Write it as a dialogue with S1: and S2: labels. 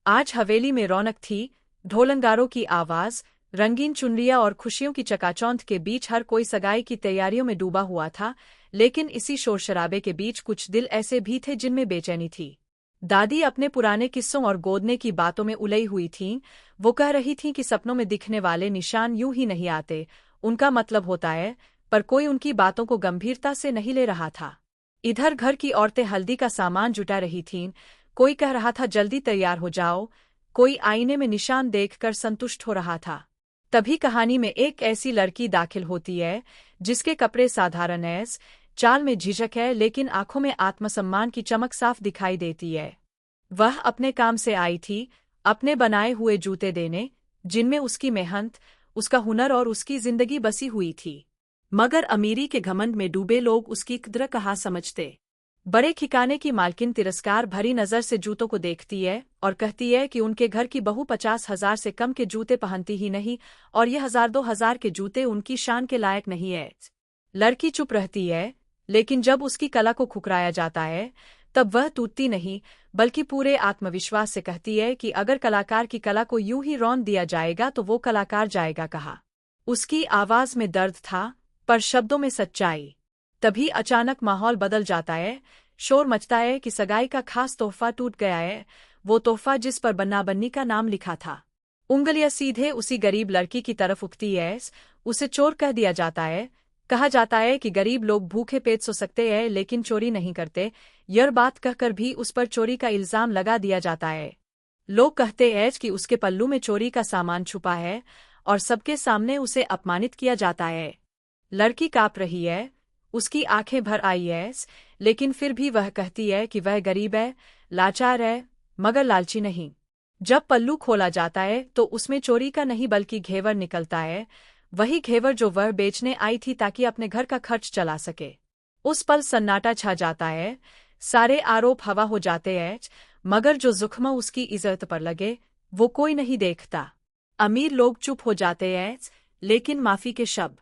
S1: आज हवेली में रौनक थी। ढोलनगारों की आवाज, रंगीन चुनरियां और खुशियों की चकाचौंध के बीच हर कोई सगाई की तैयारियों में डूबा हुआ था। लेकिन इसी शोर शराबे के बीच कुछ दिल ऐसे भी थे जिनमें बेचैनी थी। दादी अपने पुराने किस्सों और गोदने की बातों में उलझी हुई थीं। वो कह रही थीं कि सपनों में दिखने वाले निशान यूं ही नहीं आते, उनका मतलब होता है। पर कोई उनकी बातों को गंभीरता से नहीं ले रहा था। इधर घर की औरतें हल्दी का सामान जुटा रही थीं। कोई कह रहा था जल्दी तैयार हो जाओ, कोई आईने में निशान देखकर संतुष्ट हो रहा था। तभी कहानी में एक ऐसी लड़की दाखिल होती है जिसके कपड़े साधारण हैं, चाल में झिझक है, लेकिन आंखों में आत्मसम्मान की चमक साफ दिखाई देती है। वह अपने काम से आई थी, अपने बनाए हुए जूते देने, जिनमें उसकी मेहनत, उसका हुनर और उसकी जिंदगी बसी हुई थी। मगर अमीरी के घमंड में डूबे लोग उसकी कद्र कहाँ समझते। बड़े ठिकाने की मालकिन तिरस्कार भरी नजर से जूतों को देखती है और कहती है कि उनके घर की बहू 50,000 से कम के जूते पहनती ही नहीं, और ये 1,000-2,000 के जूते उनकी शान के लायक नहीं है। लड़की चुप रहती है, लेकिन जब उसकी कला को ठुकराया जाता है तब वह टूटती नहीं, बल्कि पूरे आत्मविश्वास से कहती है कि अगर कलाकार की कला को यूं ही रौंद दिया जाएगा तो वो कलाकार जाएगा कहाँ। उसकी आवाज में दर्द था, पर शब्दों में सच्चाई। तभी अचानक माहौल बदल जाता है। शोर मचता है कि सगाई का खास तोहफा टूट गया है, वो तोहफा जिस पर बन्ना बन्नी का नाम लिखा था। उंगलियां सीधे उसी गरीब लड़की की तरफ उठती है। उसे चोर कह दिया जाता है। कहा जाता है कि गरीब लोग भूखे पेट सो सकते हैं लेकिन चोरी नहीं करते। यह बात कहकर भी उस पर चोरी का इल्जाम लगा दिया जाता है। लोग कहते हैं कि उसके पल्लू में चोरी का सामान छुपा है, और सबके सामने उसे अपमानित किया जाता है। लड़की कांप रही है, उसकी आंखें भर आई है, लेकिन फिर भी वह कहती है कि वह गरीब है, लाचार है, मगर लालची नहीं। जब पल्लू खोला जाता है तो उसमें चोरी का नहीं बल्कि घेवर निकलता है, वही घेवर जो वह बेचने आई थी ताकि अपने घर का खर्च चला सके। उस पल सन्नाटा छा जाता है, सारे आरोप हवा हो जाते हैं, मगर जो जुख्म उसकी इज्जत पर लगे वो कोई नहीं देखता। अमीर लोग चुप हो जाते हैं, लेकिन माफी के शब्द